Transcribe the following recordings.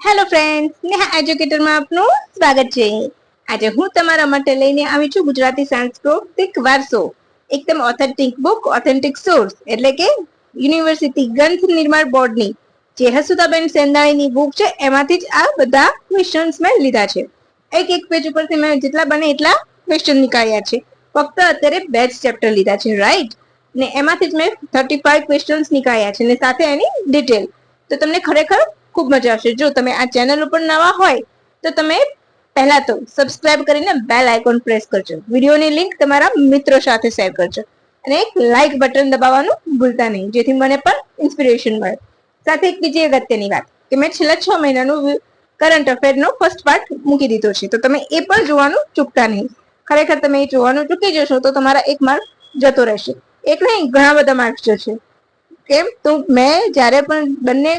Hello friends, Neha એજ્યુકેટરમાં આપનું સ્વાગત છે। આજે હું તમારા માટે લઈને આવી છું ગુજરાતી સાંસ્કૃતિક વારસો, એકદમ ઓથેન્ટિક બુક, ઓથેન્ટિક સોર્સ એટલે કે યુનિવર્સિટી ગ્રંથ નિર્માણ બોર્ડની જે હસુદાબેન સેંદાણીની બુક છે એમાંથી જ આ બધા ક્વેશ્ચન્સ મેં લીધા છે। એક પેજ ઉપરથી મેં જેટલા બને એટલા ક્વેશ્ચન નીકાળ્યા છે। ફક્ત અત્યારે 2 જ ચેપ્ટર લીધા છે, રાઈટ, ને એમાંથી જ મેં 35 ક્વેશ્ચન્સ નીકાળ્યા છે ને સાથે એની ડિટેલ। તો તમને ખરેખર ખૂબ મજા આવશે। જો તમે આ ચેનલ ઉપર નવા હોય તો તમે પહેલા તો સબસ્ક્રાઇબ કરીને બેલ આઇકોન પ્રેસ કરજો, વિડીયોની લિંક તમારા મિત્રો સાથે શેર કરજો અને એક લાઇક બટન દબાવવાનું ભૂલતા નહીં, જેથી મને પણ ઇન્સ્પિરેશન મળે। સાથે એક બીજી અગત્યની વાત કે મેં છેલ્લા 6 મહિનાનું કરંટ અફેરનો ફર્સ્ટ પાર્ટ મૂકી દીધો છે, તો તમે એ પણ જોવાનું ચૂકતા નહીં। ખરેખર તમે એ જોવાનું ચૂકી જશો તો તમારા 1 માર્ક જતો રહેશે। એક નહીં, ઘણા બધા માર્ક્સ જશે। કેમ? તો મેં જ્યારે પણ બંને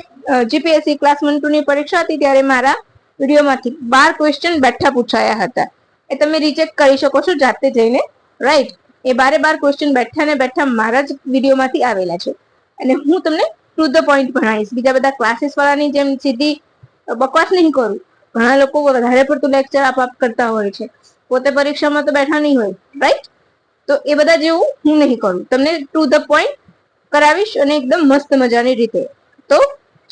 જીપીએસસી ક્લાસ 1-2 ની પરીક્ષા હતી ત્યારે મારા વિડીયોમાંથી 12 ક્વેશ્ચન બેઠા પૂછાયા હતા। એ તમે રિચેક કરી શકો છો જાતે જઈને, રાઈટ। એ 12 ક્વેશ્ચન બેઠા ને બેઠા મારા જ વિડીયોમાંથી આવેલા છે અને હું તમને ટુ ધ પોઈન્ટ ભણાવીશ। બીજા બધા ક્લાસીસ વાળાની જેમ સીધી બકવાસ નહીં કરું। ઘણા લોકો વધારે પડતું લેક્ચર આપ કરતા હોય છે, પોતે પરીક્ષામાં તો બેઠા નહીં હોય, રાઈટ। તો એ બધા જેવું હું નહીં કરું, તમને ટુ ધ પોઈન્ટ કરાવીશ અને એકદમ મસ્ત મજાની રીતે। તો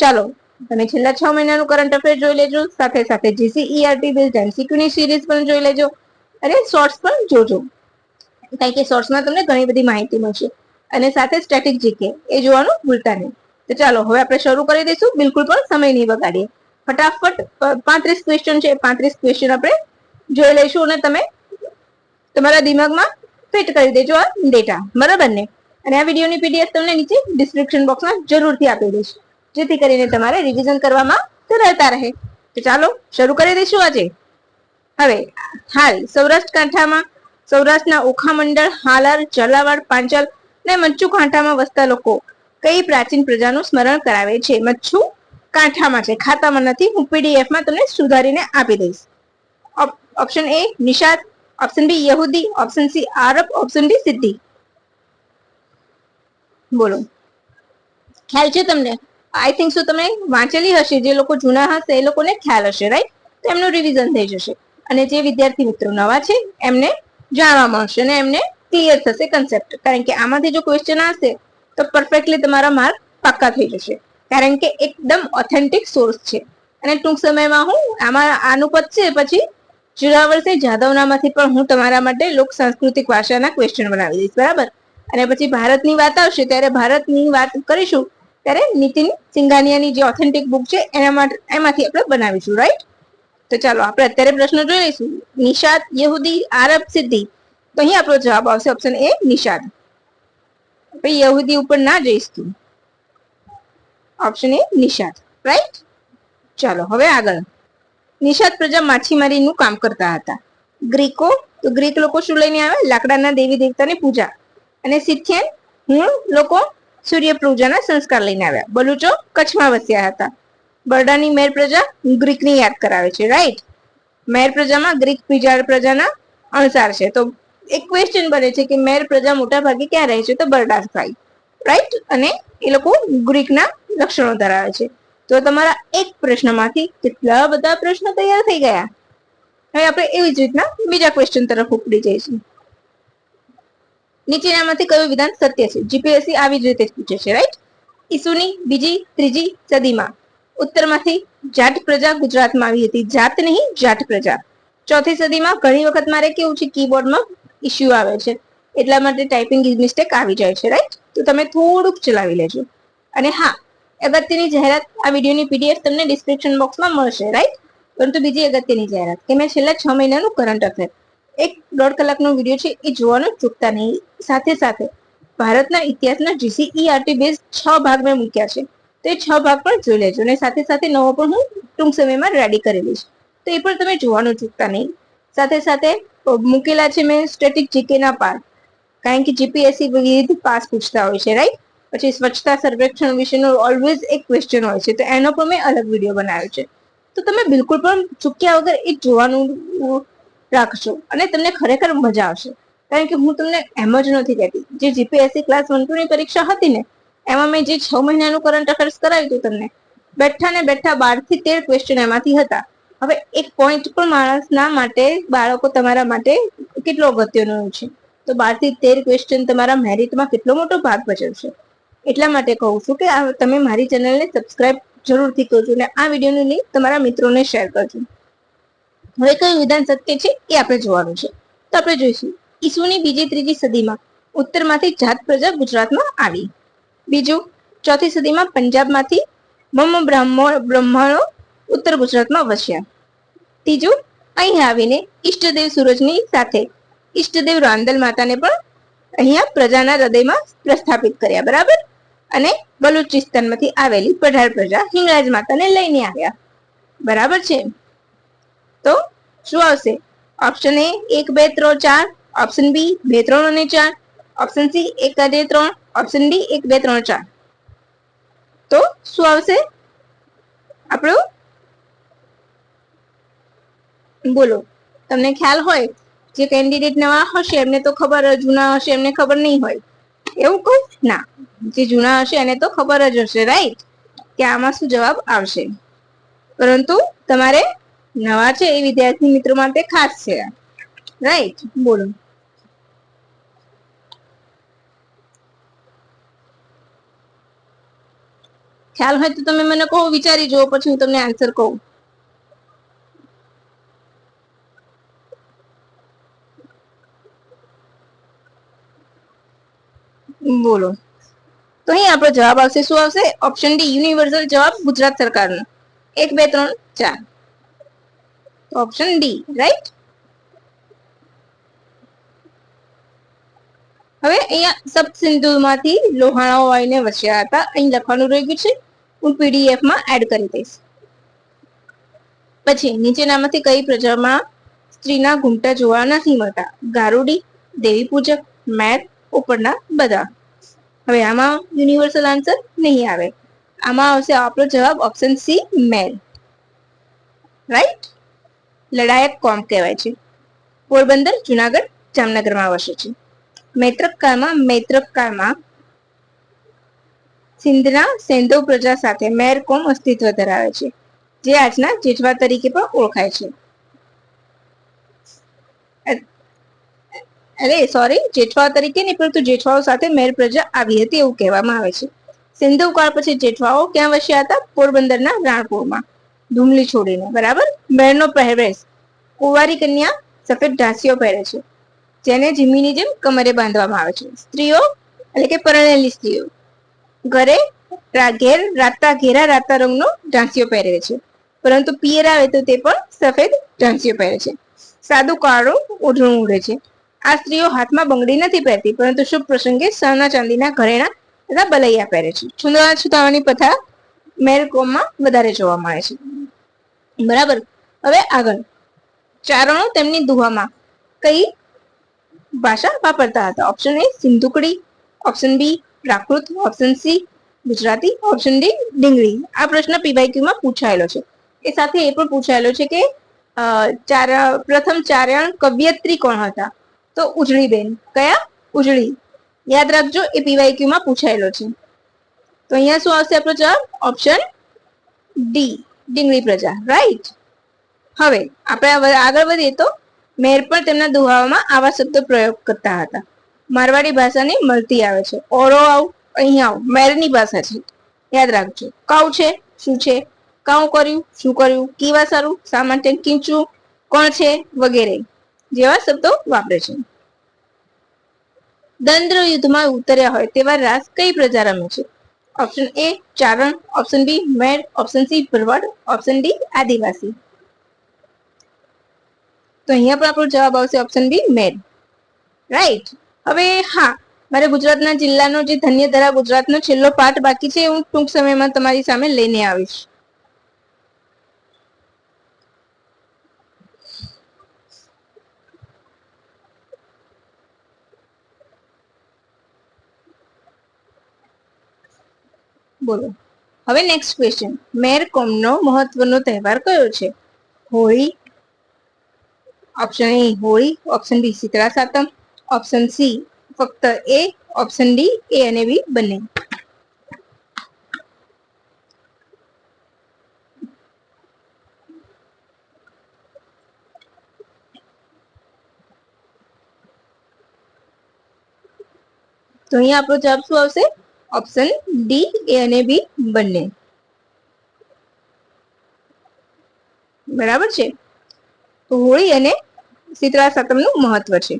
ચાલો, તમે છેલ્લા 6 મહિનાનું કરંટ અફેર જોઈ લેજો, સાથે સાથે જીસીઈઆરટી બેઝડ એમસીક્યુની સિરીઝ પણ જોઈ લેજો અને શોર્ટ્સ પણ જોજો, કારણ કે શોર્ટ્સમાં તમને ઘણી બધી માહિતી મળશે અને સાથે સ્ટેટિક જીકે એ જોવાનું ભૂલતા નહીં। તો ચાલો હવે આપણે શરૂ કરી દઈશું, બિલકુલ પણ સમય નહીં બગાડીએ। ફટાફટ 35 ક્વેશ્ચન છે, 35 ક્વેશ્ચન આપણે જોઈ લઈશું અને તમે તમારા દિમાગમાં ફિટ કરી દેજો આ ડેટા, બરાબર ને? અને આ વિડીયોની પીડીએફ તમને નીચે ડિસ્ક્રિપ્શન બોક્સમાં જરૂરથી આપી દઈશ, જેથી કરીને તમારે રિવિઝન કરવામાં સરળતા રહે। તો ચાલો શરૂ કરી દઈશું આજે। હવે હાલ સૌરાષ્ટ્રના ઓખા મંડળ, હાલાર, ઝાલાવાડ, પાંચાલ અને મચ્છુ કાંઠામાં વસતા લોકો કઈ પ્રાચીન પ્રજાનું સ્મરણ કરાવે છે? મચ્છુ કાંઠામાં છે, ખાતામાં નથી। હું પીડીએફમાં તમને સુધારીને આપી દઈશ। Option A Nishad, option B યહૂદી, ઓપ્શન સી આરબ, ઓપ્શન ડી સિદ્ધી। બોલો, ખ્યાલ છે તમને? આઈ થિંક સો તમે વાંચેલી હશે, જે લોકો જૂના હશે એ લોકોને ખ્યાલ હશે, રાઈટ? તો એમનું રિવિઝન થઈ જશે અને જે વિદ્યાર્થી મિત્રો નવા છે એમને જાણવા મળશે અને એમને ક્લિયર થશે કન્સેપ્ટ, કારણ કે આમાંથી જો ક્વેશ્ચન આવશે તો પરફેક્ટલી તમારા માર્ક પાક્કા થઈ જશે, કારણ કે એકદમ ઓથેન્ટિક સોર્સ છે। અને ટૂંક સમયમાં હું આનું પતશે પછી જોરાવરસિંહ જાદવનામાંથી પણ હું તમારા માટે લોક સાંસ્કૃતિક ભાષાના ક્વેશ્ચન બનાવી દઈશ, બરાબર? અને પછી ભારતની વાત આવશે ત્યારે ભારતની વાત કરીશું ત્યારે નીતિન સિંઘાનિયાની જે ઓથેન્ટિક બુક છે એમાંથી આપણે બનાવીશું, રાઈટ? તો ચાલો આપણે અત્યારે પ્રશ્ન જોઈ લઈશું। નિષાદ, યહૂદી, આરબ, સિદ્ધી। તો અહીં આપણો જવાબ આવશે ઓપ્શન એ નિષાદ। ભાઈ યહૂદી ઉપર ના જઈશ તું, ઓપ્શન એ નિષાદ, રાઈટ? ચાલો હવે આગળ। નિષાદ પ્રજા માછીમારીનું કામ કરતા હતા। ગ્રીકો, તો ગ્રીક લોકો શું લઈને આવે? લાકડાના દેવી દેવતાની પૂજા। અને સિથિયન લોકો સૂર્ય પૂજાના સંસ્કાર લઈને આવ્યા। બલુચો કચ્છમાં વસ્યા હતા। બરડાની મેર પ્રજા ગ્રીકની યાદ કરાવે છે, રાઈટ? મેર પ્રજામાં ગ્રીક પ્રજાના અણસાર છે, તો એક ક્વેશ્ચન બને છે કે મેર પ્રજા મોટા ભાગે ક્યાં રહે છે? તો બરડા સાઈડ, રાઈટ? અને એ લોકો ગ્રીકના લક્ષણો ધરાવે છે। તો તમારા એક પ્રશ્નમાંથી કેટલા બધા પ્રશ્નો તૈયાર થઈ ગયા। હવે આપણે એવી જ રીતના બીજા ક્વેશ્ચન તરફ ઉપડી જઈશું। નીચેનામાંથી કયું વિધાન સત્ય છે? જીપીએસસી આવી જ રીતે પૂછે છે, રાઈટ? ઈસુની 2જી-3જી સદીમાં ઉત્તરમાંથી જાટ પ્રજા ગુજરાતમાં આવી હતી। જાત નહીં, જાટ પ્રજા। 4થી સદીમાં ઘણી વખત મારે કેવું છે, કીબોર્ડમાં ઇશ્યુ આવે છે, એટલા માટે ટાઈપિંગ મિસ્ટેક આવી જાય છે, રાઈટ? તો તમે થોડુંક ચલાવી લેજો। અને હા, અગત્યની જાહેરાત, આ વિડીયોની પીડીએફ તમને ડિસ્ક્રિપ્શન બોક્સમાં મળશે, રાઈટ? પરંતુ બીજી અગત્યની જાહેરાત કે મેં છેલ્લા 6 મહિનાનું કરંટ અફેર 1.5 કલાકનો વિડીયો છે એ જોવાનું ચૂકતા નહીં। સાથે સાથે ભારતના ઇતિહાસના જીસીઈઆરટી બેઝ 6 ભાગ મેં મૂક્યા છે, તો એ 6 ભાગ પણ જોઈ લેજો અને સાથે સાથે નવો પણ હું ટૂંક સમયમાં રેડી કરી લઈશ, તો એ પણ તમે જોવાનું ચૂકતા નહીં। સાથે સાથે મૂકેલા છે મેં સ્ટેટિક જીકેના પાર્ટ, કારણ કે જીપીએસસી વિવિધ પાસ પૂછતા હોય છે, રાઈટ? પછી સ્વચ્છતા સર્વેક્ષણ વિશેનો ઓલવેઝ એક ક્વેશ્ચન હોય છે, તો એનો પણ મેં અલગ વિડીયો બનાવ્યો છે। તો તમે બિલકુલ પણ ચૂક્યા વગર એ જોવાનું રાખશો અને તમને ખરેખર મજા આવશે, કારણ કે હું તમને એમ જ નથી કહેતી, જે જીપીએસસી ક્લાસ 1-2 ની પરીક્ષા હતી ને એમાં મેં જે 6 મહિનાનું કરંટ અફેર્સ કરાવ્યું હતું તમને, બેઠા ને બેઠા 12 થી 13 ક્વેશ્ચન એમાંથી હતા. હવે એક પોઈન્ટ પણ માણસના માટે, બાળકો તમારા માટે કેટલો અગત્યનો છે. તો 12 થી 13 ક્વેશ્ચન તમારા મેરિટમાં કેટલો મોટો ભાગ ભજવશે. એટલા માટે કહું છું કે તમે મારી ચેનલને સબસ્ક્રાઇબ જરૂરથી કરજો અને આ વિડીયોની લિંક તમારા મિત્રોને શેર કરજો. હવે કયું વિધાન સત્ય છે એ આપણે જોવાનું છે. તો આપણે જોઈશું. ઈસુની બીજી ત્રીજી સદીમાં ઉત્તરમાંથી જાત પ્રજા ગુજરાતમાં આવી. બીજું, ચોથી સદીમાં પંજાબમાંથી બ્રાહ્મણો ઉત્તર ગુજરાતમાં વસ્યા. ત્રીજું, અહીં આવીને ઈષ્ટદેવ સૂરજની સાથે ઈષ્ટદેવ રાંદલ માતાને પણ અહીંયા પ્રજાના હૃદયમાં પ્રસ્થાપિત કર્યા. બરાબર. અને બલુચિસ્તાનમાંથી આવેલી પઢાર પ્રજા હિંગળાજ માતાને લઈને આવ્યા. બરાબર છે. તો શું આવશે? ઓપ્શન એ 1 2 3 4, ઓપ્શન બી 2 3 અને 4, ઓપ્શન સી 1 2 3, ઓપ્શન ડી 1 2 3 4. તો શું આવશે આપણું? બોલો. તમને ખ્યાલ હોય, જે કેન્ડિડેટ નવા હશે એમને તો ખબર, જૂના હશે એમને ખબર નહીં હોય, એવું કહું ના. જે જૂના હશે એને તો ખબર જ હશે, રાઈટ, કે આમાં શું જવાબ આવશે. પરંતુ તમારે નવા છે એ વિદ્યાર્થી મિત્રો માટે ખાસ છે, રાઈટ. બોલો. ખ્યાલ હોય તો તમે મને કહો, વિચારી જુઓ, પછી હું તમને આન્સર કહું. બોલો. તો અહીં આપણો જવાબ આવશે. શું આવશે? ઓપ્શન ડી, યુનિવર્સલ જવાબ ગુજરાત સરકારનો. 1 2 3 4. Option D, right. હવે અહીંયા સપ્તસિંધુમાંથી લોહાણાઓ આવીને વસ્યા હતા. અહીં લખવાનું રહી ગયું છે, હું પીડીએફ માં એડ કરી દઈશ. પછી નીચેનામાંથી કઈ પ્રજામાં સ્ત્રીના ઘૂંટા જોવા નથી મળતા? ગારુડી, દેવી પૂજક, મેર, ઉપરના બધા. હવે આમાં યુનિવર્સલ આન્સર નહીં આવે. આમાં આવશે આપણો જવાબ ઓપ્શન સી, મેર. રાઈટ. લડાયક કોમ કહેવાય છે. પોરબંદર, જુનાગઢ, જામનગરમાં વસે છે. મૈત્રક કાળમાં સિંધના સેંધવ પ્રજા સાથે મેર કોમ અસ્તિત્વ ધરાવે છે, જે આજના જેઠવા તરીકે પણ ઓળખાય છે. જેઠવાઓ તરીકે નહીં, પરંતુ જેઠવાઓ સાથે મેર પ્રજા આવી હતી એવું કહેવામાં આવે છે. સિંધુ કાળ પછી જેઠવાઓ ક્યાં વસ્યા હતા? પોરબંદરના રાણપુરમાં, ધૂમલી છોડીને. બરાબર. મેરનો પહેરવેશ, કુંવારી કન્યા સફેદ ઢાંસીઓ પહેરે છે, જેને જીમીની જેમ કમરે બાંધવામાં આવે છે. સ્ત્રીઓ એટલે કે પરણેલી સ્ત્રીઓ ઘેરા રાતા રંગનો ઢાંસિયો પહેરે છે, પરંતુ પિયર આવે તો તે પણ સફેદ ઢાંસિયો પહેરે છે. સાદું કાળું ઓઢણું ઓઢે છે. આ સ્ત્રીઓ હાથમાં બંગડી નથી પહેરતી, પરંતુ શુભ પ્રસંગે સોના ચાંદીના ઘરેણા તથા બલૈયા પહેરે છે. છૂટાવાની પ્રથા મેર કોમમાં વધારે જોવા મળે છે. બરાબર. હવે આગળ, ચારણો તેમની દુહામાં કઈ ભાષા વાપરતા હતા? ઓપ્શન એ સિંધુકડી, option B Prakrit, option C Gujarati, option D ડીંગરી. આ પ્રશ્ન પીવાયક્યુ માં પૂછાયેલો છે. એ સાથે એ પણ પૂછાયેલો છે કે પ્રથમ ચારણ કવયત્રી કોણ હતા? તો ઉજળીબેન. કયા? ઉજળી. યાદ રાખજો, એ પીવાયક્યુ માં પૂછાયેલો છે. તો અહીંયા શું આવશે આપણો જવાબ? ઓપ્શન ડી, ડીંગરી પ્રજા. રાઈટ. હવે આપણે આગળ વધીએ તો મેર પણ તેમના દુહાવામાં આવા શબ્દો પ્રયોગ કરતા હતા. મારવાડી ભાષાની મળતી આવે છે. ઓરો આવ, અહીં આવ, મેરની ભાષા છે, યાદ રાખજો. કાઉ છે, શું છે? કાઉ કર્યું, શું કર્યું? કીવા સારું, શા માટે કીચું, કોણ છે, વગેરે જેવા શબ્દો વાપરે છે. દ્વંદ્વ યુદ્ધમાં ઉતર્યા હોય તેવા રાસ કઈ પ્રજા રમે છે? Option A Charan, option B Mer, option C Bharwad, option D Adivasi. તો અહીંયા પણ આપણો જવાબ આવશે ઓપ્શન બી મેર. રાઈટ. હવે હા, મારે ગુજરાતના જિલ્લાનો જે ધન્યધરા ગુજરાતનો છેલ્લો પાઠ બાકી છે, હું ટૂંક સમયમાં તમારી સામે લઈને આવીશ. બોલો. હવે નેક્સ્ટ ક્વેશ્ચન. મેર કોમનો મહત્વનો તહેવાર કયો છે? Holi, option A Holi, option B Sheetala Satam, option C ફક્ત એ, ઓપ્શન ડી એ અને બી બંને. તો અહીંયા આપણો જવાબ શું આવશે? ઓપ્શન ડી, એ અને બી બંને. બરાબર છે. તો હોળી અને શીતળા સાતમનું મહત્વ છે.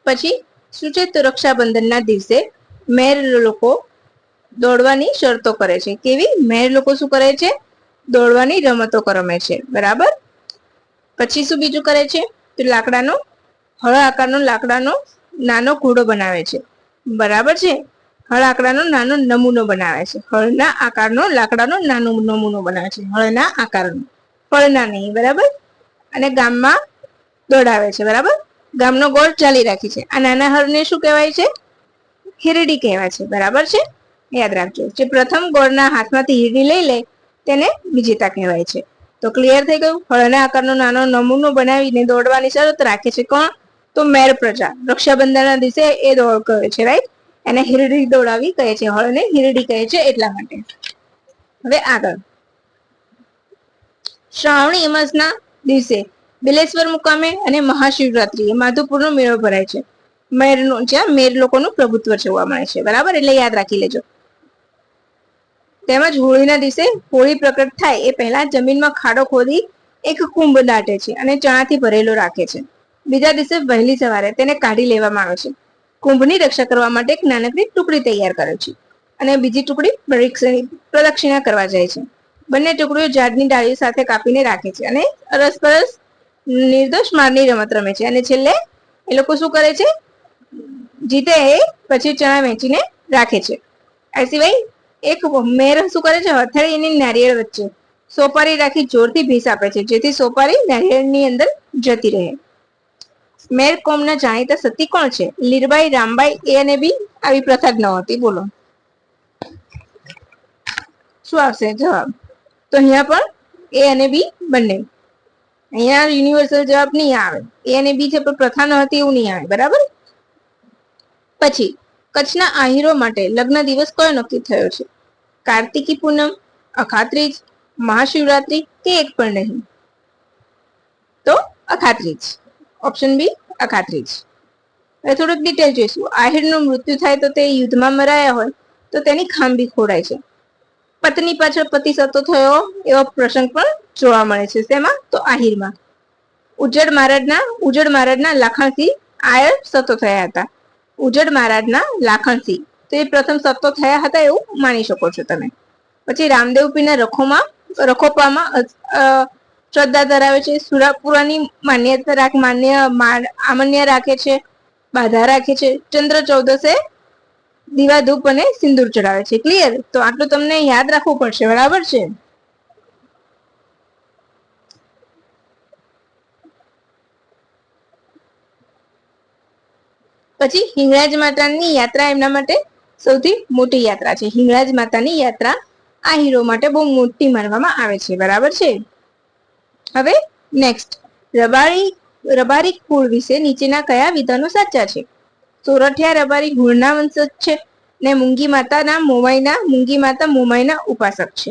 પછી શું છે? તો રક્ષાબંધનના દિવસે મેર લોકો દોડવાની શરતો કરે છે. કેવી? મેર લોકો શું કરે છે? દોડવાની રમતો રમે છે. બરાબર. પછી શું બીજું કરે છે? તો લાકડાનો હળ આકારનો લાકડાનો નાનો ઘોડો બનાવે છે. બરાબર છે. હળ આકારનો નાનો નમૂનો બનાવે છે. હળના આકારનો લાકડાનો નાનો નમૂનો બનાવે છે. હળના આકારનો, ફળના નહીં. બરાબર. અને ગામમાં દોડાવે છે. બરાબર. ગામનો ગોળ ચાલી રાખી છે. આ નાના હળને શું કહેવાય છે? હિરડી કહેવાય છે. બરાબર છે. યાદ રાખજો. જે પ્રથમ ગોળના હાથમાંથી હિરડી લઈ લે તેને વિજેતા કહેવાય છે. તો ક્લિયર થઈ ગયું? હળના આકારનો નાનો નમૂનો બનાવીને દોડવાની શરત રાખે છે. કોણ? તો મેર પ્રજા. રક્ષાબંધનના દિવસે એ દોડ કરે છે. રાઈટ. એને હિરડી દોડાવી કહે છે. હળને હિરડી કહે છે એટલા માટે. હવે આગળ, શ્રાવણી અમાસના દિવસે બિલેશ્વર મુકામે અને મહાશિવરાત્રી માધુપુરનો મેળો ભરાય છે. મેરનો, જ્યાં મેર લોકોનું પ્રભુત્વ જોવા મળે છે. બરાબર. એટલે યાદ રાખી લેજો. તેમજ હોળીના દિવસે હોળી પ્રગટ થાય એ પહેલા જમીનમાં ખાડો ખોદી એક કુંભ દાટે છે અને ચણાથી ભરેલો રાખે છે. બીજા દિવસે વહેલી સવારે તેને કાઢી લેવામાં આવે છે. કુંભની રક્ષા કરવા માટે એક નાનકડી ટુકડી તૈયાર કરે છે અને બીજી ટુકડી પ્રદક્ષિણા કરવા જાય છે. બંને ટુકડીઓ ઝાડની ડાળીઓ સાથે કાપીને રાખે છે અને અરસપરસ નિર્દોષ મારની રમત રમે છે. અને છેલ્લે એ લોકો શું કરે છે? જીતે એ પછી ચણા વેચીને રાખે છે. આ સિવાય એક મેર શું કરે છે? હથેળી અને નારિયેળ વચ્ચે સોપારી રાખી જોરથી ભીસ આપે છે, જેથી સોપારી નારિયેળની અંદર જતી રહે. મેર કોમના જાણીતા સતી કોણ છે? લીરબાઈ, રામબાઈ, એ અને બી? આવી પ્રથા જ ન હતી. બોલો શું આવશે જવાબ? તો અહીંયા પણ એ અને બી બંને. અહીંયા યુનિવર્સલ જવાબ નહીં આવે. એ અને બી છે પણ પ્રથા ન હતી એવું નહીં આવે. બરાબર. પછી કચ્છના આહીરો માટે લગ્ન દિવસ કયો નક્કી થયો છે? કાર્તિકી પૂનમ, અખાત્રીજ, મહાશિવરાત્રી કે એક પણ નહીં? તો અખાત્રીજ. Option B Akhatrij. હવે થોડુંક ડિટેલ જોઈશું. આહિરનું મૃત્યુ થાય તો તે યુદ્ધમાં મરાયા હોય તો તેની ખાંભી ખોડાય છે. પત્ની પાછળ પતિ સતો થયો એવો પ્રસંગ પણ જોવા મળે છે. શેમાં? તો આહિરમાં. ઉજ્જડ મહારાજના લાખણથી આયર સતો થયા હતા. ઉજ્જડ મહારાજના લાખણથી તો એ પ્રથમ સતો થયા હતા એવું માની શકો છો તમે. પછી રામદેવ પીરના રખોપામાં શ્રદ્ધા ધરાવે છે. સુરાપુરાની માન્ય રાખે છે, બાધા રાખે છે. ચંદ્ર ચૌદસે દીવા ધૂપ અને સિંદૂર ચડાવે છે. ક્લિયર? તો આટલું તમને યાદ રાખવું પડશે. બરાબર છે. પછી હિંગળાજ માતાની યાત્રા એમના માટે સૌથી મોટી યાત્રા છે. હિંગળાજ માતાની યાત્રા આ હીરો માટે બહુ મોટી માનવામાં આવે છે. બરાબર છે. હવે નેક્સ્ટ, રબારી કુળ વિશે નીચેના કયા વિધાનો સાચા છે? સોરઠિયા રબારી ગુણના વંશજ છે ને મૂંગી માતા મોમાઈના ઉપાસક છે.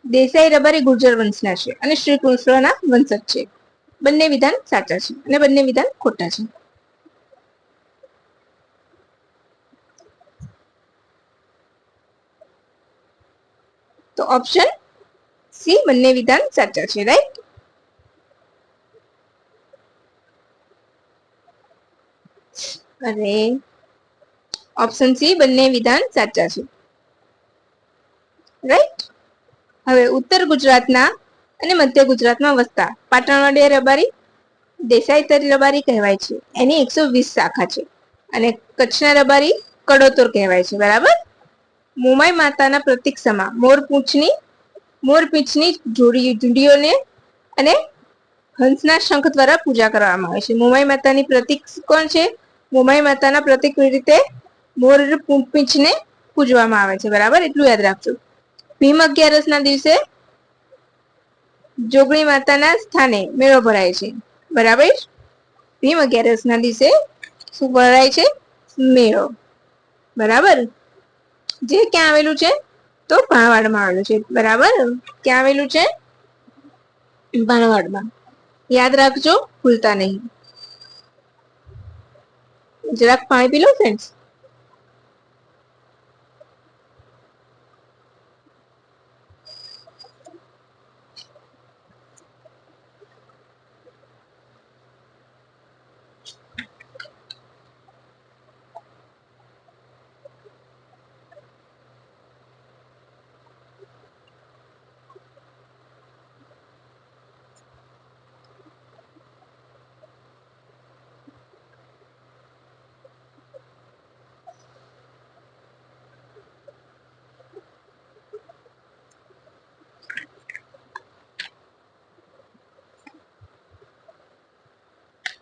દેસાઈ રબારી ગુર્જર વંશના છે અને શ્રી કૃષ્ણના વંશજ છે. બંને વિધાન સાચા છે અને બંને વિધાન ખોટા છે. તો ઓપ્શન સી બંને વિધાન સાચા છે. રાઈટ. અરે ઓપ્શન સી બંને વિધાન સાચા છે. રાઈટ. હવે ઉત્તર ગુજરાતના અને મધ્ય ગુજરાતમાં વસતા પાટણવાડિયા રબારી દેસાઈ રબારી કહેવાય છે. એની 120 શાખા છે. અને કચ્છના રબારી કડોતર કહેવાય છે. બરાબર. મોમાઈ માતાના પ્રતીક સમા મોરપીંછની જોડીઓને અને હંસના શંખ દ્વારા પૂજા કરવામાં આવે છે. મોમાઈ માતાની પ્રતીક કોણ છે? મોમાઈ માતાના પ્રતીક રીતે મોરપીંછને પૂજવામાં આવે છે. બરાબર. એટલું યાદ રાખજો. ભીમ 11 ના દિવસે જોગણી માતાના સ્થાને મેળો ભરાય છે. બરાબર. ભીમ 11 ના દિવસે શું ભરાય છે? મેળો. બરાબર. જે ક્યાં આવેલું છે? તો ભાણવાડમાં આવેલું છે. બરાબર. ક્યાં આવેલું છે? ભાણવાડમાં. યાદ રાખજો, ભૂલતા નહીં. જરાક પાણી પી લો ફ્રેન્ડ્સ.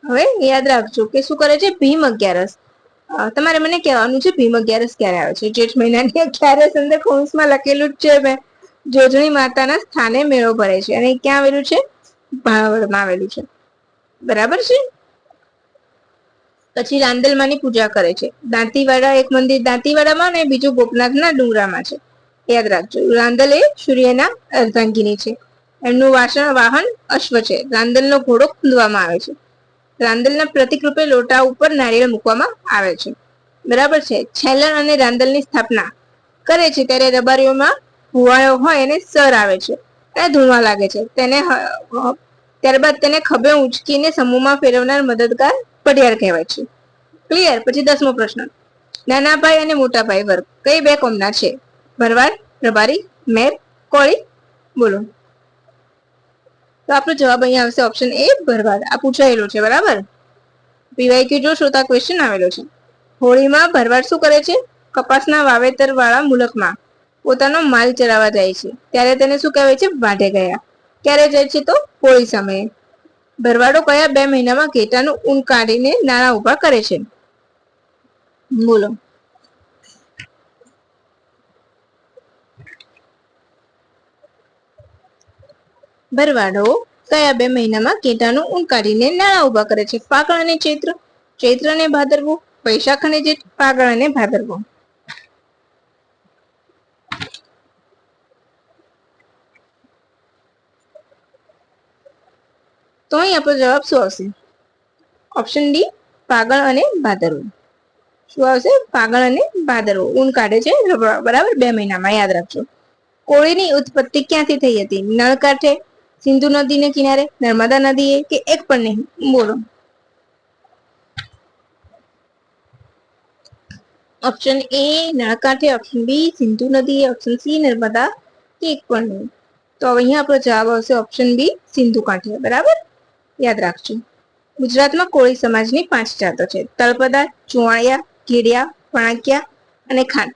હવે યાદ રાખજો કે શું કરે છે ભીમ અગિયારસ. તમારે મને કહેવાનું છે ભીમ અગિયારસ ક્યારે આવે છે. જેઠ મહિનાની અગિયારસ અંદર કૌંસમાં લખેલું જ છે. જોજણી માતાના સ્થાને મેળો ભરે છે અને ક્યાં આવેલું છે? ભાણવડમાં આવેલું છે. બરાબર છે. પછી રાંદલમાની પૂજા કરે છે. દાંતીવાડા એક મંદિર દાંતીવાડામાં અને બીજું ગોપનાથના ડુંગરામાં છે. યાદ રાખજો. રાંદલ એ સૂર્યના અર્ધાંગિની છે. એમનું વાહન અશ્વ છે. રાંદલનો ઘોડો ખૂંદવામાં આવે છે. રાંદલના પ્રતિક રૂપે લોટા ઉપર નારિયેળ મૂકવામાં આવે છે. બરાબર છે. છેલ્લણ અને રાંદલની સ્થાપના કરે છે ત્યારે રબારીઓમાં ભુવાયો હોય એને સર આવે છે અને ધૂણવા લાગે છે. ત્યારબાદ તેને ખભે ઉંચકીને સમૂહમાં ફેરવનાર મદદગાર પઢિયાર કહેવાય છે. ક્લિયર. પછી 10મો પ્રશ્ન. નાના ભાઈ અને મોટા ભાઈ વર્ગ કઈ બે કોમના છે? ભરવાડ, રબારી, મેર, કોળી. બોલો. તો આપણો જવાબ અહીંયા આવશે ઓપ્શન એ ભરવાડ. આ પૂછાયેલું છે. બરાબર. પીવાયક્યુ જો શ્રોતા ક્વેશ્ચન આવેલો છે. હોળીમાં ભરવાડ શું કરે છે? કપાસના વાવેતર વાળા મુલકમાં પોતાનો માલ ચરાવવા જાય છે. ત્યારે તેને શું કહેવાય છે? વાઢે ગયા. ક્યારે જાય છે? તો હોળી સમયે. ભરવાડો કયા 2 મહિનામાં ઘેટાનું ઊન કાઢીને નાણાં ઉભા કરે છે? બોલો. ભરવાડો કયા 2 મહિનામાં ઘેટાનું ઊન કાઢીને નાણાં ઉભા કરે છે? ફાગણ અને ચૈત્ર, ચૈત્ર અને ભાદરવો, વૈશાખ અને જેઠ, ફાગણ અને ભાદરવો. તો અહીં આપણો જવાબ શું આવશે? ઓપ્શન ડી ફાગણ અને ભાદરવો. શું આવશે? ફાગણ અને ભાદરવો ઊન કાઢે છે. બરાબર. 2 મહિનામાં. યાદ રાખજો. કોળીની ઉત્પત્તિ ક્યાંથી થઈ હતી? નળ કાંઠે, સિંધુ નદીને કિનારે, નર્મદા નદીએ કે એક પણ નહીં? બોલો. ઓપ્શન એ નળ કાંઠે, ઓપ્શન બી સિંધુ નદી, ઓપ્શન સી નર્મદા કે એક પણ નહીં. તો અહીંયા આપણો જવાબ આવશે ઓપ્શન બી સિંધુ કાંઠે. બરાબર. યાદ રાખજો. ગુજરાતમાં કોળી સમાજની 5 જાતો છે. તળપદા, ચુવાણિયા, ઘેડિયા, વણાકિયા અને ખાંટ.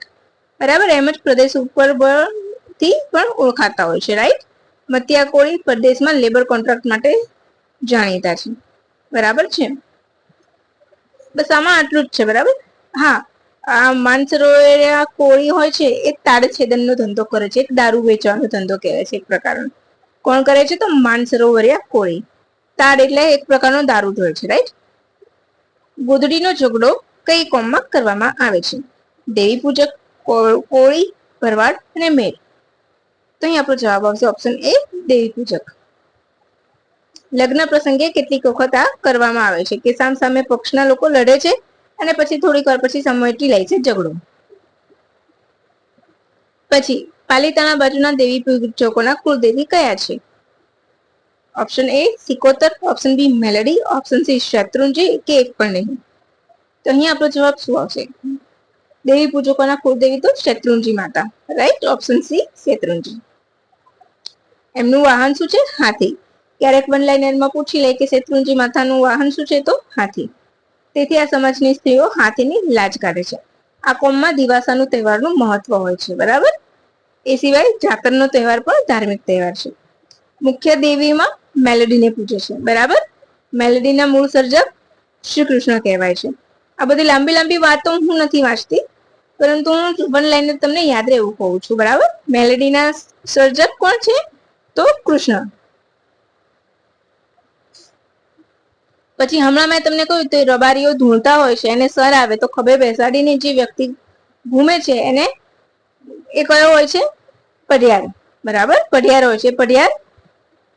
બરાબર. એમ જ પ્રદેશ ઉપરથી પણ ઓળખાતા હોય છે. રાઈટ. મતિયા કોળી પરદેશમાં લેબર કોન્ટ્રાક્ટ માટે જાણીતા છે. બરાબર છે. બસ આમાં આટલું જ છે. બરાબર. હા, આ માનસરોવરિયા કોળી હોય છે એ તાડ છેદનનો ધંધો કરે છે. એક દારૂ વેચવાનો ધંધો કહેવાય છે એક પ્રકારનો. કોણ કરે છે? તો માનસરોવરિયા કોળી. તાડ એટલે એક પ્રકારનો દારૂ હોય છે. રાઈટ. ગોધડીનો ઝઘડો કઈ કોમમાં કરવામાં આવે છે? દેવી પૂજક, કોળી, ભરવાડ અને મેર. તો અહીં આપણો જવાબ આવશે ઓપ્શન એ દેવી પૂજક. લગ્ન પ્રસંગે કેટલીક વખત આ કરવામાં આવે છે કે સામે પક્ષના લોકો લડે છે અને પછી થોડીક વાર પછી સમયટી લે છે ઝઘડો. પછી પાલીતાણા બાજુના દેવી પૂજકોના કુળદેવી કયા છે? Option A Sikotar, option B Meldi, option C Shatrunji કે એક પણ નહીં? તો અહીં આપણો જવાબ શું આવશે? દેવી પૂજકોના કુળદેવી તો શત્રુંજી માતા. રાઈટ. Option C Shatrunji. એમનું વાહન શું છે? હાથી. ક્યારેક વન લાઇનરમાં પૂછી લે કે શેત્રુંજી માતાનું વાહન શું છે? તો હાથી. તેથી આ સમાજની સ્ત્રીઓ હાથીની લાજ કાઢે છે. આ કોમમાં દિવાસાનું તહેવારનું મહત્વ હોય છે. બરાબર. એ સિવાય જાતરનો તહેવાર પણ ધાર્મિક તહેવાર છે. મુખ્ય દેવીમાં મેલડીને પૂજે છે. બરાબર. મેલડીના મૂળ સર્જક શ્રી કૃષ્ણ કહેવાય છે. આ બધી લાંબી લાંબી વાતો હું નથી વાંચતી, પરંતુ હું વન લાઈન તમને યાદ રહેવું કહું છું. બરાબર. મેલડીના સર્જક કોણ છે? તો કૃષ્ણ. પછી હમણાં મેં તમને કહ્યું તો રબારીઓ ધૂણતા હોય છે, એને સર આવે તો ખભે બેસાડીને જે વ્યક્તિ ઘૂમે છે એને એ કયો હોય છે? પઢિયાર. બરાબર. પઢિયાર હોય છે. પઢિયાર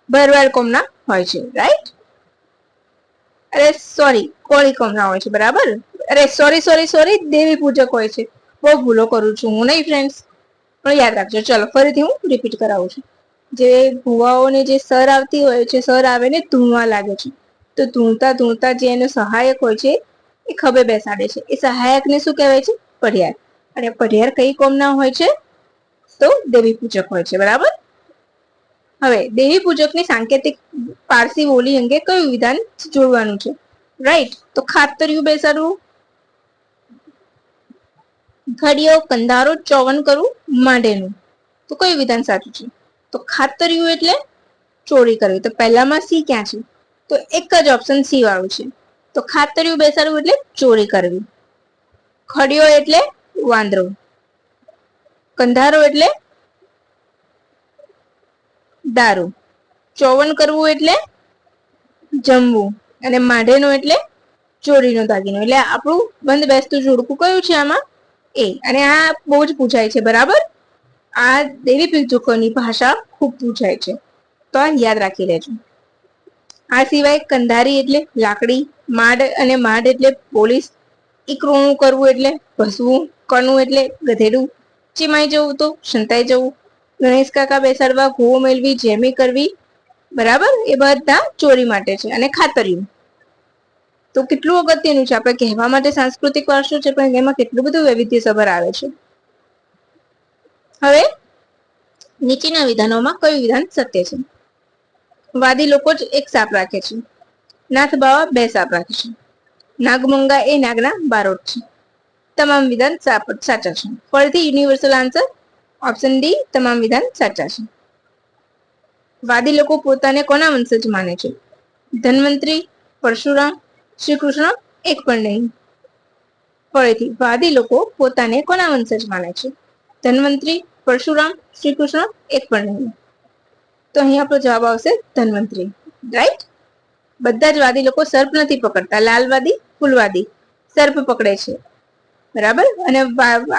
ભરવાડ કોમના હોય છે. રાઈટ. અરે સોરી, કોળી કોમના હોય છે, બરાબર. અરે સોરી સોરી સોરી, દેવી પૂજક હોય છે. બહુ ભૂલો કરું છું હું, નહીં ફ્રેન્ડ્સ? પણ યાદ રાખજો. ચલો ફરીથી હું રિપીટ કરાવું છું. જે ભુવાઓને જે સર આવતી હોય છે, સર આવે ને ધૂણવા લાગે છે, તો ધૂણતા ધૂણતા જે એનો સહાયક હોય છે એ ખભે બેસાડે છે. એ સહાયક ને શું કહેવાય છે? પઢિયાર. અને પઢિયાર કઈ કોમના હોય છે? તો દેવી પૂજક હોય છે, બરાબર. હવે દેવી પૂજકની સાંકેતિક પારસી બોલી અંગે કયું વિધાન જોડવાનું છે? રાઈટ. તો ખાતર્યું બેસાડવું, ઘડિયો કંધારો ચોવન કરવું, માંડેનું. તો કયું વિધાન સાચું છે? તો ખાતર્યું એટલે ચોરી કરવી. તો પહેલામાં સી ક્યાં છે? તો એક જ ઓપ્શન સી વાળું છે. તો ખાતર્યું બેસાડવું એટલે ચોરી કરવી. ખડિયો એટલે વાંદરો. કંધારો એટલે દારૂ. ચોવન કરવું એટલે જમવું. અને માઢેનો એટલે ચોરીનો દાગીનો. એટલે આપણું બંધ બેસતું જોડકું કયું છે આમાં? એ. અને આ બહુ જ પૂછાય છે, બરાબર. આ દેવી પૂજકોની ભાષા ખૂબ પૂછાય છે, તો આ યાદ રાખી લેજો. આ સિવાય કંધારી એટલે લાકડી, માડ અને માડ એટલે પોલીસ, ઈકરુણું કરવું એટલે ભસવું, કણું એટલે ગધેડું, ચીમાઈ જવું તો સંતાઈ જવું, ગણેશ કાકા બેસાડવા, ઘુવો મેળવી, જેમી કરવી, બરાબર. એ બધા ચોરી માટે છે. અને ખાતર્યું તો કેટલું અગત્યનું છે. આપણે કહેવા માટે સાંસ્કૃતિક વારસો છે, પણ એમાં કેટલું બધું વૈવિધ્યસભર આવે છે. હવે નીચેના વિધાનોમાં કયું વિધાન સત્ય છે? વાદી લોકો જ એક સાપ રાખે છે. નાથ બાવા બે સાપ રાખે છે. નાગમંગા એ નાગના બારોટ છે. તમામ વિધાન સાચા છે. ફરીથી યુનિવર્સલ આન્સર ઓપ્શન ડી, તમામ વિધાન સાચા છે. વાદી લોકો પોતાને કોના વંશજ માને છે? ધન્વંતરી, પરશુરામ, શ્રી કૃષ્ણ, એક પણ નહીં. ફરીથી વાદી લોકો પોતાને કોના વંશજ માને છે? ધન્વંતરી, પરશુરામ, શ્રી કૃષ્ણ, એક પણ નહીં. તો અહીં આપણો જવાબ આવશે ધન્વંતરી. રાઈટ. બધા જ વાદી લોકો સર્પ નથી પકડતા. લાલવાદી, ફૂલવાદી સર્પ પકડે છે, બરાબર. અને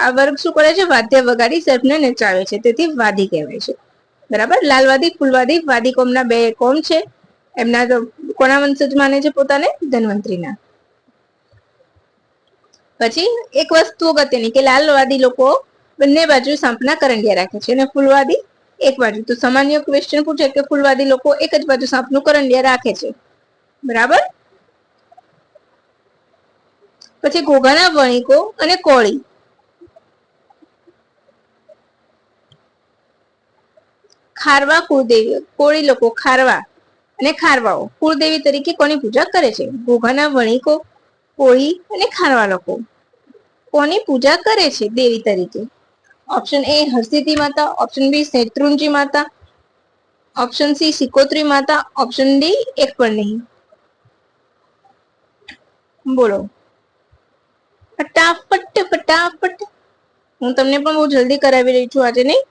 આ વર્ગ શું કરે છે? વાદ્ય વગાડી સર્પને નચાવે છે, તેથી વાદી કહેવાય છે, બરાબર. લાલવાદી, ફૂલવાદી, વાદી કોમના બે કોમ છે. એમના તો કોના વંશજ માને છે પોતાને? ધન્વંતરીના. પછી એક વસ્તુ અગત્યની કે લાલવાદી લોકો બંને બાજુ સાંપના કરંડિયા રાખે છે, અને ફૂલવાદી એક બાજુ. તો સામાન્ય ક્વેશ્ચન પૂછે કે ફૂલવાદી લોકો એક જ બાજુ સાંપનું કરંડિયા રાખે છે, બરાબર. પછી ઘોઘાના વણિકો અને કોળી. ખારવા કુળદેવી, કોળી લોકો ખારવા અને ખારવાઓ કુળદેવી તરીકે કોની પૂજા કરે છે? ઘોઘાના વણિકો, કોળી અને ખારવા લોકો કોની પૂજા કરે છે દેવી તરીકે? ઓપ્શન એ હરસિદ્ધિ માતા, ઓપ્શન બી શેત્રુંજી માતા, ઓપ્શન સી સિકોત્રી માતા, ઓપ્શન ડી એક પણ નહીં. બોલો ફટાફટ ફટાફટ. હું તમને પણ બહુ જલ્દી કરાવી રહી છું આજે, નહીં?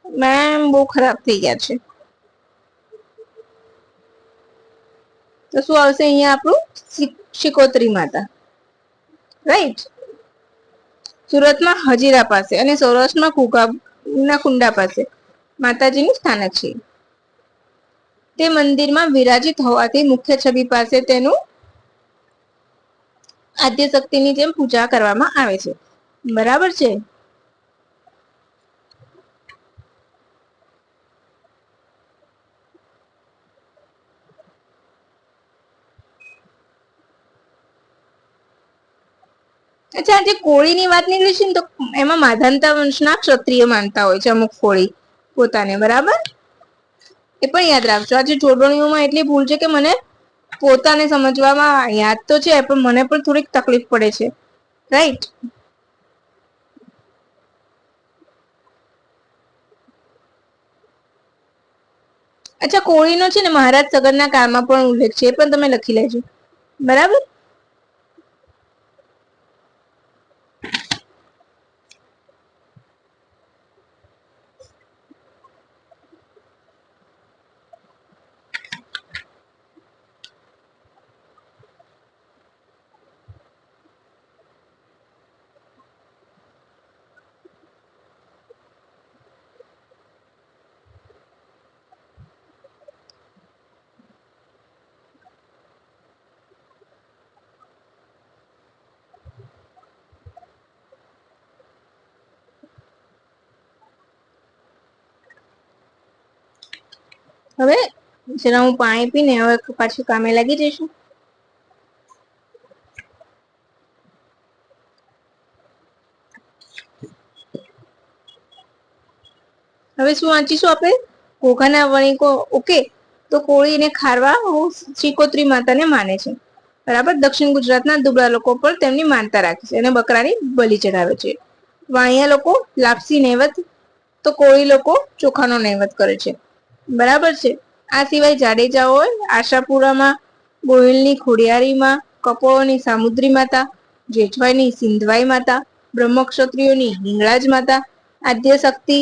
મેમ બહુ ખરાબ થઈ ગયા છે. તો શું આવશે અહીંયા આપણું? શિકોત્રી માતા. રાઈટ. સુરતમાં હજીરા પાસે અને સૌરાષ્ટ્રમાં ઘોઘાના કુંડા પાસે માતાજીનું સ્થાનક છે. તે મંદિરમાં વિરાજિત હોવાથી મુખ્ય છબી પાસે તેનું આદ્ય શક્તિની જેમ પૂજા કરવામાં આવે છે, બરાબર છે. અચ્છા, આજે કોળીની વાત નીકળી છે ને, તો એમાં માધાનતા વંશના ક્ષત્રિય માનતા હોય છે અમુક કોળી પોતાને, બરાબર. એ પણ યાદ રાખજો. આજે જોડણીઓમાં એટલી ભૂલ છે કે મને પોતાને સમજવામાં યાદ તો છે, પણ મને પણ થોડીક તકલીફ પડે છે, રાઈટ. અચ્છા, કોળીનો છે ને મહારાજ સગનના કાળમાં પણ ઉલ્લેખ છે, એ પણ તમે લખી લેજો, બરાબર. હવે જરા હું પાણી પીને હવે પાછું કામે લાગી જઈશું. હવે શું વાંચીશું આપણે? ઘોઘાના વણિકો. ઓકે, તો કોળીને ખારવા શ્રીકોત્રી માતાને માને છે. બરાબર. દક્ષિણ ગુજરાતના દુબળા લોકો પર તેમની માનતા રાખે છે અને બકરાની બલિ ચડાવે છે. વાણિયા લોકો લાપસી નૈવેદ્ય, તો કોળી લોકો ચોખાનો નૈવેદ્ય કરે છે. બરાબર છે. આ સિવાય જાડેજા હોય આશાપુરામાં, ગોહિલની ખોડિયારીમાં, કપોળની સામુદ્રી માતા, જેઠવાઈની સિંધવાઈ માતા, બ્રહ્મક્ષત્રિયોની હિંગળાજ માતા, આદ્ય શક્તિ,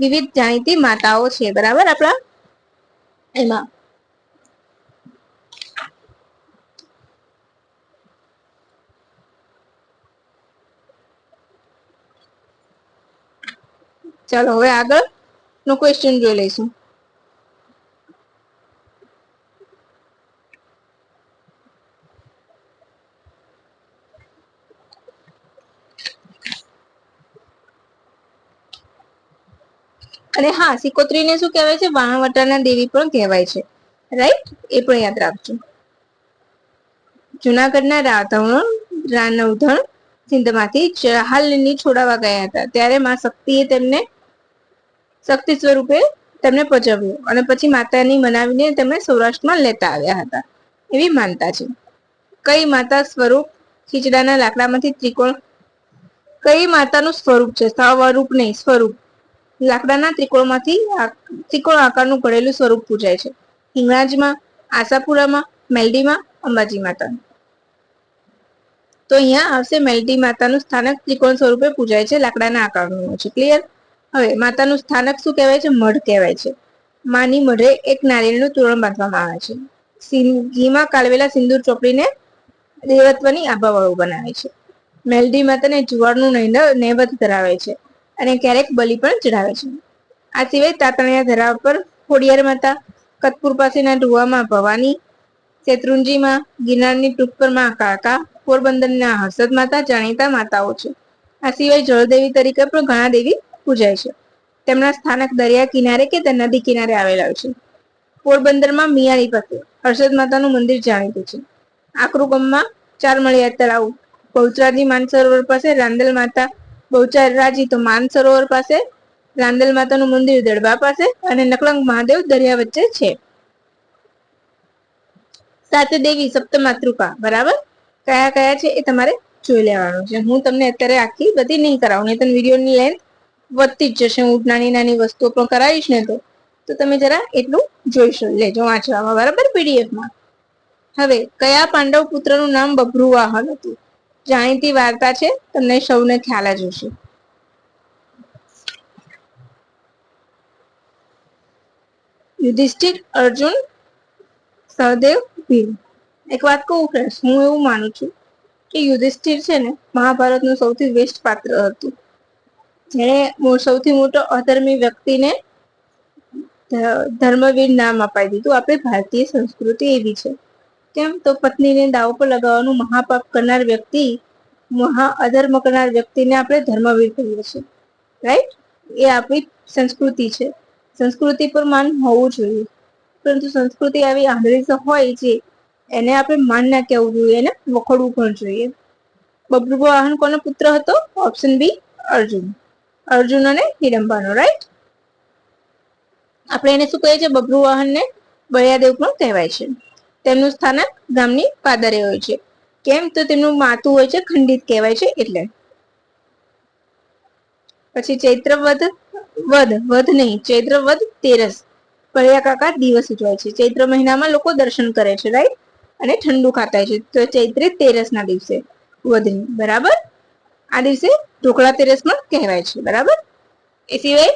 વિવિધ જાણીતી માતાઓ છે. બરાબર. આપણા એમાં ચાલો હવે આગળ નો ક્વેશ્ચન જોઈ લઈશું. અને હા, સિકોત્રીને શું કહેવાય છે? વાણવટાના દેવી પણ કહેવાય છે. રાઈટ, એ પણ યાદ રાખજો. જુનાગઢના રાનવધણ સિંધમાંથી ચહાલની છોડાવવા ગયા હતા, ત્યારે માં શક્તિએ તેમને શક્તિ સ્વરૂપે તેમને પજવ્યું અને પછી માતાની મનાવીને તેમને સૌરાષ્ટ્રમાં લેતા આવ્યા હતા, એવી માનતા છે. કઈ માતા સ્વરૂપ ખીચડાના લાકડામાંથી ત્રિકોણ, કઈ માતાનું સ્વરૂપ છે? સ્વરૂપ નહીં, સ્વરૂપ. લાકડાના ત્રિકોણ આકારનું ઘડેલું સ્વરૂપ પૂજાય છે. હિંગળાજમાં, આશાપુરામાં, મેલડીમાં, અંબાજી માતા. તો અહીંયા આવશે મેલડી માતાનું સ્થાનક ત્રિકોણ સ્વરૂપે પૂજાય છે, લાકડાના આકારનું છે. ક્લિયર? હવે માતાનું સ્થાનક શું કહેવાય છે? મઢ કહેવાય છે. માની મઢે એક નારિયેળનું તોરણ બાંધવામાં આવે છે. ઘીમાં કાલવેલા સિંદૂર ચોપડીને દેવત્વની આભાવાળું બનાવે છે. મેલડી માતાને જુવારનું નૈવેદ્ય ધરાવે છે અને ક્યારેક બલિ પણ ચડાવે છે. આ સિવાય તાતણિયા ધરાવ પર ખોડિયાર માતા, કતપુર પાસેના ઢુવામાં ભવાની, શેત્રુંજીમાં, ગિરનારની ટૂંક પર માં કાકા, પોરબંદરના હર્ષદ માતા જાણીતા માતાઓ છે. આ સિવાય જળદેવી તરીકે પણ ઘણા દેવી પૂજાય છે. તેમના સ્થાનક દરિયા કિનારે કે નદી કિનારે આવેલા છે. પોરબંદરમાં મિયાણી પાસે હર્ષદ માતાનું મંદિર જાણીતું છે. આકરુગમમાં ચારમળિયા તળાવ, બહુચરાજી માનસરોવર પાસે રાંદલ માતા, બહુચરાજી તો માનસરોવર પાસે, રાંદલ માતાનું મંદિર દડબા પાસે અને નકળંગ મહાદેવ દરિયા વચ્ચે છે. સાત દેવી સપ્તમાતૃકા. બરાબર. કયા કયા છે એ તમારે જોઈ લેવાનું છે. હું તમને અત્યારે આખી બધી નહીં કરાવું, નહીં તો વિડીયોની લેન્થ વધતી જ જશે. હું નાની નાની વસ્તુઓ પણ કરાવીશ ને તો તમે જરા એટલું જોઈ લેજો વાંચવામાં. બરાબર, પીડીએફમાં. હવે કયા પાંડવ પુત્રનું નામ બભ્રુવાહન હતું? જાણીતી વાર્તા છે, તમને સૌને ખ્યાલ જ હશે. યુધિષ્ઠિર, અર્જુન, સહદેવ, ભીમ. એક વાત કહું ફ્રેન્ડ્સ, હું એવું માનું છું કે યુધિષ્ઠિર છે ને મહાભારતનું સૌથી બેસ્ટ પાત્ર હતું. જેને સૌથી મોટો અધર્મી વ્યક્તિને ધર્મવીર નામ અપાઈ દીધું. આપણે ભારતીય સંસ્કૃતિ એવી છે. કેમ? તો પત્નીને દાવ પર લગાવવાનું મહાપાપ કરનાર વ્યક્તિ, અધર્મ કરનાર વ્યક્તિને આપણે ધર્મવીર કહીએ છીએ. રાઈટ? એ આપણી સંસ્કૃતિ છે. સંસ્કૃતિ પર માન હોવું જોઈએ, પરંતુ સંસ્કૃતિ આવી આંધળી હોય છે, એને આપણે માન ના કહેવું જોઈએ, એને વખોડવું પણ જોઈએ. બભ્રુવાહન કોનો પુત્ર હતો? Option B, Arjun. અર્જુન અને હિડમ્બાનો. રાઈટ? આપણે એને શું કહીએ છીએ? બભ્રુવાહનને બળિયાદેવ પણ કહેવાય છે. તેમનું સ્થાનક ગામની પાદરે હોય છે. કેમ? તો તેમનું માથું હોય છે ખંડિત કહેવાય છે એટલે. પછી ચૈત્રવદ નહીં, ચૈત્રવદ તેરસ, કળિયા કાકા દિવસ ઉજવાય છે. ચૈત્ર મહિનામાં લોકો દર્શન કરે છે. રાઈટ? અને ઠંડુ ખાતા છે. તો ચૈત્રી તેરસ ના દિવસે વધની. બરાબર? આ દિવસે ઢોકળા તેરસ પણ કહેવાય છે. બરાબર? એ સિવાય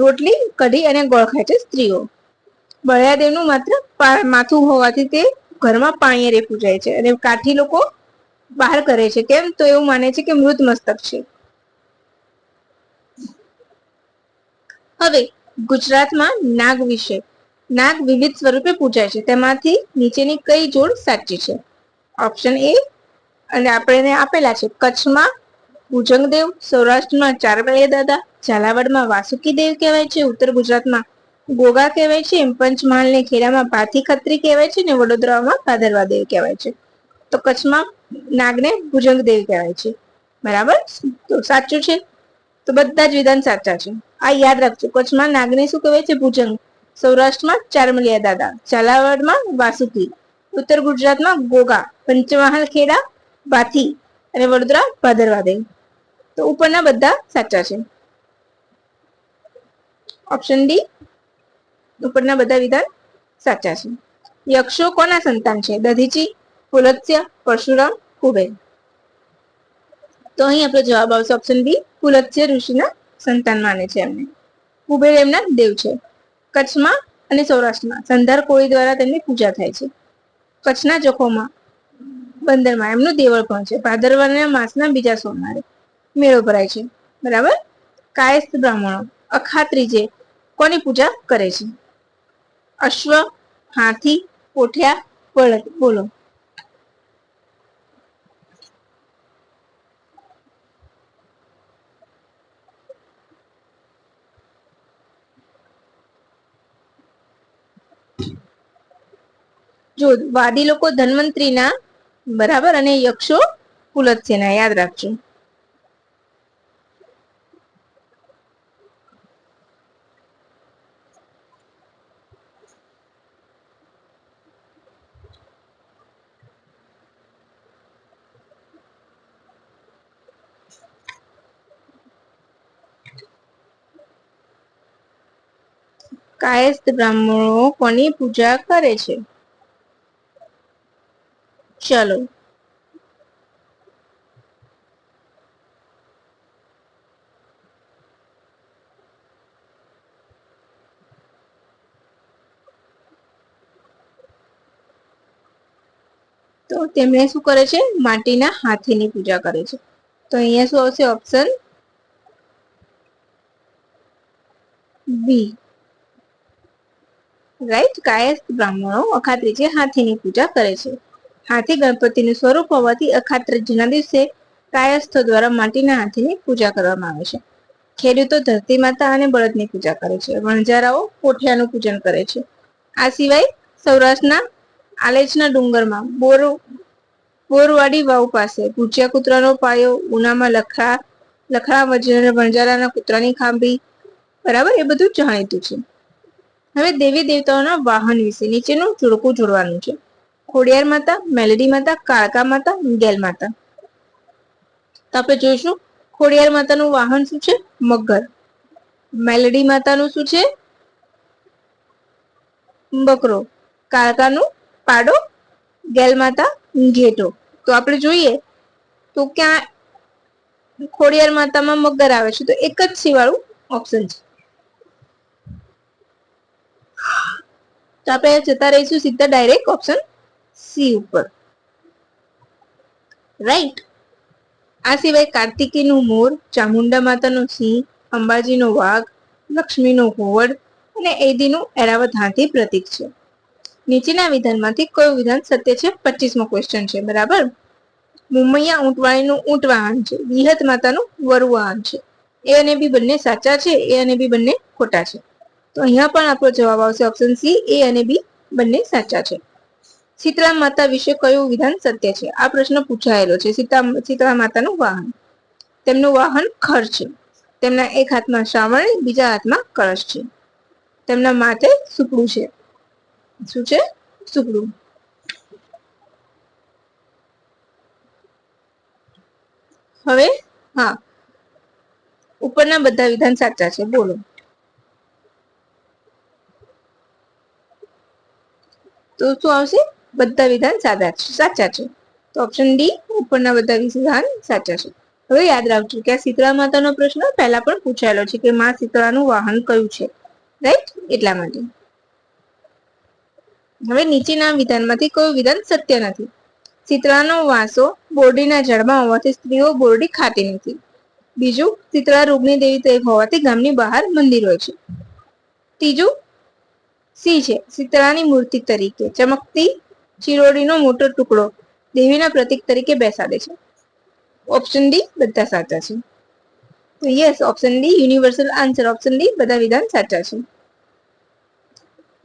રોટલી, કઢી અને ગોળ ખાય છે સ્ત્રીઓ. બળિયાદેવનું માત્ર માથું હોવાથી તે ઘરમાં પાણીએ પૂજાય છે અને કાઠી લોકો બહાર કરે છે. કેમ? તો એવું માને છે કે મૃત મસ્તક છે. હવે ગુજરાતમાં નાગ વિશે. નાગ વિવિધ સ્વરૂપે પૂજાય છે. તેમાંથી નીચેની કઈ જોડ સાચી છે? ઓપ્શન એ અને આપણે આપેલા છે. કચ્છમાં ભુજંગદેવ, સૌરાષ્ટ્રમાં ચારમળિયા દાદા, ઝાલાવાડમાં વાસુકી દેવ કહેવાય છે, ઉત્તર ગુજરાતમાં ગોગા કહેવાય છે, પંચમહાલ ને ખેડામાં પાથી ખત્રી કહેવાય છે, ને વડોદરામાં ભાદરવા દેવ કહેવાય છે. તો કચ્છમાં નાગને ભુજંગ દેવ કહેવાય છે. બરાબર, તો સાચું છે. તો બધા જ વિધાન સાચા છે. આ યાદ રાખજો, કચ્છમાં નાગને શું કહેવાય છે? ભુજંગ. સૌરાષ્ટ્રમાં ચારમલિયા દાદા, ઝાલાવાડમાં વાસુકી, ઉત્તર ગુજરાતમાં ગોગા, પંચમહાલ ખેડા ભાથી અને વડોદરા ભાદરવા દેવ. તો ઉપરના બધા સાચા છે. ઓપ્શન ડી, ઉપરના બધા વિધાન સાચા છે. યક્ષો કોના સંતાન છે? દધીચી, પુલત્સ્ય, પરશુરામ, કુબેર. તો અહીં આપણો જવાબ આવશે ઓપ્શન બી, પુલત્સ્ય ઋષિના સંતાન માને છે એમને. કુબેર એમના દેવ છે. કચ્છમાં અને સૌરાષ્ટ્રમાં સંધાર કોળી દ્વારા તેમની પૂજા થાય છે. કચ્છના જખોમાં બંદરમાં એમનું દેવળ પણ છે. ભાદરવાના માસના બીજા સોમવારે મેળો ભરાય છે. બરાબર. કાયસ્થ બ્રાહ્મણો અખાત્રીજે કોની પૂજા કરે છે? અશ્વ, હાથી, પોઠિયા, બળદ. બોલો. જો વાદી લોકો ધન્વંતરીના, બરાબર, અને યક્ષો પુલત્સ્યના, યાદ રાખજો. કાયસ્થ બ્રાહ્મણો કોની પૂજા કરે છે? ચલો, તો તેમને શું કરે છે? માટીના હાથીની પૂજા કરે છે. તો અહીંયા શું આવશે? Option B, right. કાયસ્થ બ્રાહ્મણો અખાત્રીજે હાથીની પૂજા કરે છે. હાથી ગણપતિનું સ્વરૂપ હોવાથી અખાત્રીજના દિવસે કાયસ્થો દ્વારા માટીના હાથીની પૂજા કરવામાં આવે છે. ખેડૂતો ધરતી માતા અને બળદની પૂજા કરે છે. વણજારાઓ પોઠિયાનું પૂજન કરે છે. આ સિવાય સૌરાષ્ટ્રના આલેચના ડુંગરમાં બોરવાડી વાવ પાસે ભૂચિયા કૂતરાનો પાયો, ઉનામાં લખા વણજારાના કૂતરાની ખાંભી, બરાબર, એ બધું જાણીતું છે. હવે દેવી દેવતાઓના વાહન વિશે નીચેનું જોડકું જોડવાનું છે. ખોડિયાર માતા, મેલડી માતા, કાળકા માતા, ગેલ માતા. તો આપણે જોઈશું. ખોડિયાર માતાનું વાહન શું છે? મગર. મેલડી માતાનું શું છે? બકરો. કાળકાનું પાડો, ગેલ માતા ઘેટો. તો આપણે જોઈએ તો ક્યાં ખોડિયાર માતામાં મગર આવે છે? તો એક જ સી વાળું ઓપ્શન છે. તો આપણે જતા રહીશું સીધા ડાયરેક્ટ ઓપ્શન સી ઉપર. રાઈટ. આ સિવાય કાર્તિકીનું મોર, ચામુંડા માતાનો સિંહ, અંબાજીનો વાઘ, લક્ષ્મીનો ઘોવડ અને એદીનું એરાવત હાથી પ્રતીક છે. નીચેના વિધાનમાંથી કયું વિધાન સત્ય છે? 25મો ક્વેશ્ચન છે. બરાબર. મુમૈયા ઊંટવાળીનું ઊંટ વાહન છે. વિહત માતાનું વરુ વાહન છે. એ અને બી બંને સાચા છે. એ અને બી બંને ખોટા છે. તો અહીંયા પણ આપણો જવાબ આવશે ઓપ્શન સી, એ અને બી બંને સાચા છે. શીતળા માતા વિશે કયું વિધાન સત્ય છે? આ પ્રશ્ન પૂછાયેલો છે. શીતળા માતાનું વાહન, તેમનું વાહન ખર છે. તેમના એક હાથમાં શ્રાવણી, બીજા હાથમાં કળશ છે. તેમના માથે સુપડું છે. શું છે? સુપડું. હવે હા, ઉપરના બધા વિધાન સાચા છે. બોલો. તો શું આવશે? બધા વિધાન સાચા છે. તો ઓપ્શન ડી, ઉપરના બધા વિધાન સાચા છે. હવે યાદ રાખજો કે આ શીતળા માતાનો પ્રશ્ન પહેલા પણ પૂછાયેલો છે કે માં શીતળાનું વાહન કયું છે. રાઈટ, એટલા માટે. હવે નીચેના વિધાનમાંથી કયું વિધાન સત્ય નથી? શીતળાનો વાસો બોરડીના ઝાડમાં હોવાથી સ્ત્રીઓ બોરડી ખાતી નથી. બીજું, શીતળા રોગની દેવી હોવાથી ગામની બહાર મંદિર હોય છે. ત્રીજું સી છે, શીતળાની મૂર્તિ તરીકે ચમકતી ચિરોડીનો મોટો ટુકડો દેવીના પ્રતીક તરીકે બેસાડે છે. ઓપ્શન ડી બધા સાચા છે. તો yes, option D universal answer. Option D બધા વિધાન સાચા છે.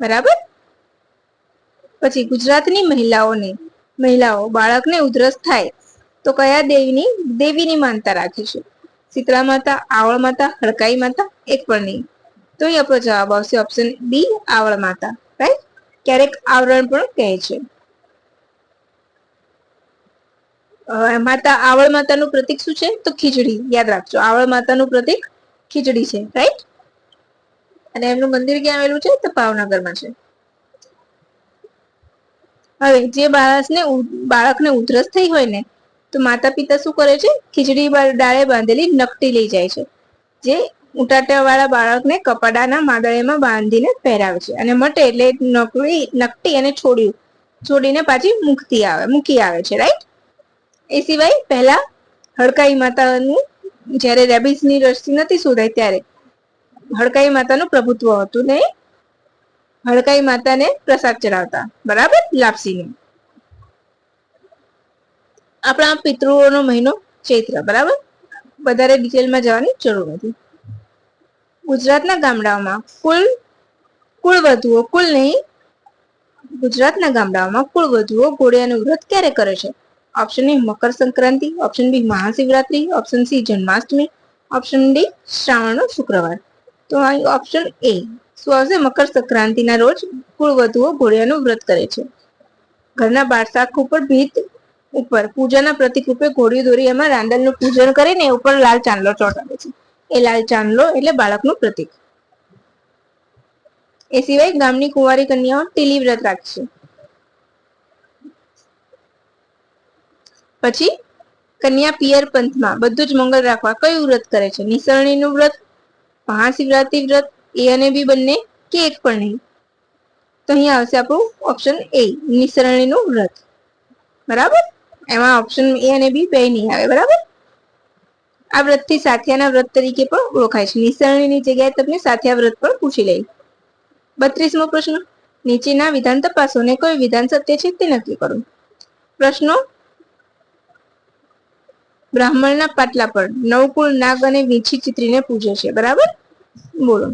બરાબર. પછી ગુજરાતની મહિલાઓ બાળકને ઉધરસ થાય તો કયા દેવીની માનતા રાખે છે? શીતળા માતા, આવળ માતા, હડકાઈ માતા, એક પણ નહીં. તો અહીં આપણો જવાબ આવશે ઓપ્શન બી, આવળ માતા. રાઈટ. ક્યારેક આવરણ પણ કહે છે. આવળ માતાનું પ્રતીક શું છે? તો ખીચડી. યાદ રાખજો, આવળ માતાનું પ્રતીક ખીચડી છે. રાઈટ. અને એમનું મંદિર ક્યાં આવેલું છે? તો ભાવનગરમાં છે. હવે જે બાળકને ઉધરસ થઈ હોય ને, તો માતા પિતા શું કરે છે? ખીચડી ડાળે બાંધેલી નકટી લઈ જાય છે, જે ઉટાટા વાળા બાળકને કપડાના માદળેમાં બાંધીને પહેરાવે છે, અને મટે એટલે નકટી અને છોડીને પાછી મૂકી આવે છે. રાઈટ. એ સિવાય પહેલા હડકાઈ માતાનું, જયારે રેબિસની રસી નથી શોધાઈ ત્યારે હડકાઈ માતાનું પ્રભુત્વ હતું ને હડકાઈ માતાને પ્રસાદ ચડાવતા. બરાબર. લાપસીને. આપણા પિતૃઓનો મહિનો ચૈત્ર. બરાબર. વધારે ડિટેલમાં જવાની જરૂર નથી. ગુજરાતના ગામડાઓમાં ઘોડિયાનું વ્રત ક્યારે કરે છે? Option A Makar Sankranti, option B Mahashivratri, option C Janmashtami, option D શ્રાવણનો શુક્રવાર. તો અહીં ઓપ્શન એ શું આવશે? મકર સંક્રાંતિના રોજ કુળવધુઓ ઘોડિયાનું વ્રત કરે છે. ઘરના બારશાખ ઉપર પૂજાના પ્રતિક રૂપે ઘોડિયું દોરી એમાં રાંદલનું પૂજન કરીને ઉપર લાલ ચાંદલો ચોંટાડે છે. એ લાલ ચાંદલો એટલે બાળકનું પ્રતિક. એ સિવાય ગામની કુંવારી કન્યાઓ ટીલી વ્રત રાખશે. પછી કન્યા પિયર પંથમાં બધું જ મંગળ રાખવા કયું વ્રત કરે છે? નિસરણીનું વ્રત, મહાશિવરાત્રી વ્રત, એ અને બી બંને, કે એક પણ નહીં. તો અહીંયા આવશે આપણું ઓપ્શન એ, નિસરણીનું વ્રત. બરાબર. એમાં ઓપ્શન એ અને બી બે નહીં આવે. બરાબર. આ વ્રતથી સાથિયાના વ્રત તરીકે પણ ઓળખાય છે. નિસરણીની જગ્યાએ તમને સાથિયા વ્રત પણ પૂછી લે. 32મો પ્રશ્ન. નીચેના વિધાન તપાસો ને કયું વિધાન સત્ય છે તે નક્કી કરો. પ્રશ્નો. બ્રાહ્મણના પાટલા પર નવકુળ નાગ અને વીંછી ચિત્રીને પૂજે છે. બરાબર. બોલો.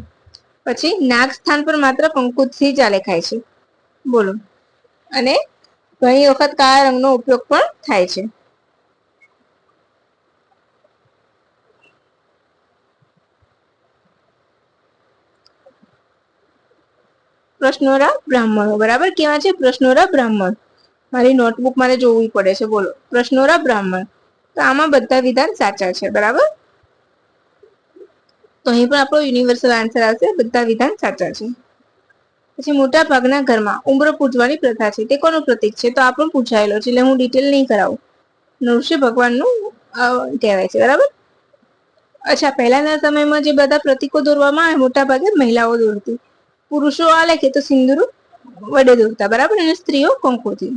પછી નાગ સ્થાન પર માત્ર કંકુથી જ આલેખાય છે. બોલો. અને ઘણી વખત કાળા રંગનો ઉપયોગ પણ થાય છે. પ્રશ્નોરા બ્રાહ્મણો. બરાબર. કેવા છે? પ્રશ્નોરા બ્રાહ્મણ. મારી નોટબુક મારે જોવી પડે છે. બોલો. પ્રશ્નોરા બ્રાહ્મણ. તો આમાં બધા વિધાન સાચા છે. બરાબર. તો અહીં પણ આપણો યુનિવર્સલ આન્સર આવશે. બધા વિધાન સાચા છે. પછી મોટા ભાગના ઘરમાં ઉંબરો પૂજવાની પ્રથા છે. તે કોનું પ્રતીક છે? તો આપણું પૂછાયેલો છે, એટલે હું ડિટેલ નહીં કરાવું. નૃસિંહ ભગવાનનું કહેવાય છે. બરાબર. અચ્છા, પહેલાના સમયમાં જે બધા પ્રતીકો દોરવામાં આવે મોટા ભાગે મહિલાઓ દોરતી. પુરુષો આલેખે તો સિંદૂર વડે દોરતા. બરાબર. અને સ્ત્રીઓ કંકુથી.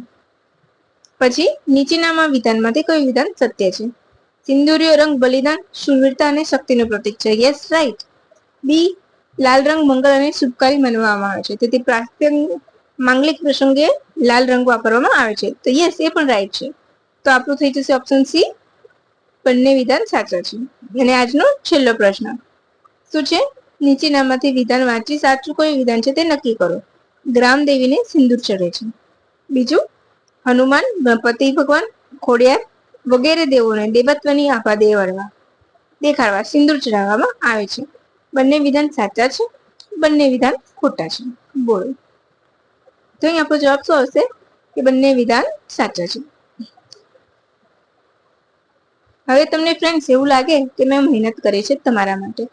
પછી નીચેનામાં વિધાનમાંથી કયું વિધાન સત્ય છે? સિંદૂરીય રંગ બલિદાન, શૂરવીરતા અને શક્તિનું પ્રતીક છે. Yes, right. બી, લાલ રંગ મંગળ અને શુભકારી માનવામાં આવે છે, તેથી પ્રાચીન માંગલિક પ્રસંગે લાલ રંગ વાપરવામાં આવે છે. તો યસ, એ પણ રાઈટ છે. તો આપણું થઈ જશે ઓપ્શન સી, બંને વિધાન સાચા છે. અને આજનો છેલ્લો પ્રશ્ન શું છે? નીચેનામાંથી વિધાન વાંચી સાચું કયું વિધાન છે તે નક્કી કરો. ગ્રામદેવીને સિંદૂર ચડે છે. બીજું, હનુમાન, ગણપતિ ભગવાન, ખોડિયાર વગેરે દેવોને દેવત્વની આભા દેખાડવા સિંદૂર ચડાવવામાં આવે છે. બંને વિધાન સાચા છે, બંને વિધાન ખોટા છે. બોલો. તો અહીં આપણો જવાબ શું આવશે? કે બંને વિધાન સાચા છે. હવે તમને ફ્રેન્ડ્સ એવું લાગે કે મેં મહેનત કરી છે તમારા માટે,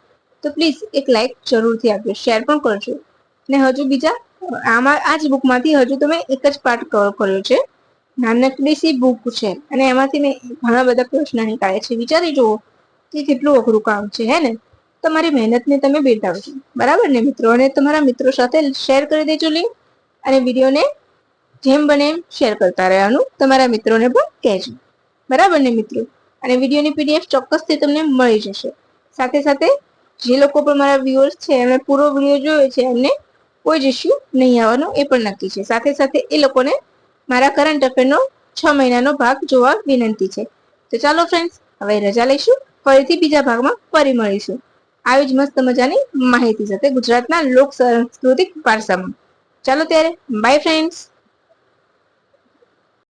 તો પ્લીઝ એક લાઈક જરૂરથી આપજો, શેર પણ કરજો. ને હજુ બીજા આ જ બુકમાંથી હજુ તમે એક જ પાર્ટ કવર કર્યો છે. નાનકડી સી બુક છે અને એમાંથી મેં ઘણા બધા પ્રશ્ન નીકાળ્યા છે. વિચારી જુઓ કે કેટલું અઘરું કામ છે, હે ને? તમારી મહેનતને તમે બિરદાવજો. બરાબર ને મિત્રો? અને તમારા મિત્રો સાથે શેર કરી દેજો લિંક, અને વિડીયોને જેમ બને એમ શેર કરતા રહેવાનું. તમારા મિત્રોને પણ કહેજો. બરાબર ને મિત્રો? અને વિડીયોની પીડીએફ ચોક્કસથી તમને મળી જશે. સાથે સાથે જે લોકો પણ મારા વ્યુઅર્સ છે એમણે પૂરો વિડીયો જોયો છે એમને કોઈ જ ઇસ્યુ નહીં આવવાનો એ પણ નક્કી છે. સાથે સાથે એ લોકોને મારા કરંટ અફેરનો 6 મહિનાનો ભાગ જોવા વિનંતી છે. તો ચાલો ફ્રેન્ડ્સ, હવે રજા લઈશું. ફરીથી બીજા ભાગમાં ફરી મળીશું આવી જ મસ્ત મજાની માહિતી સાથે ગુજરાતના લોક સાંસ્કૃતિક વારસામાં. ચાલો ત્યારે બાય ફ્રેન્ડ્સ.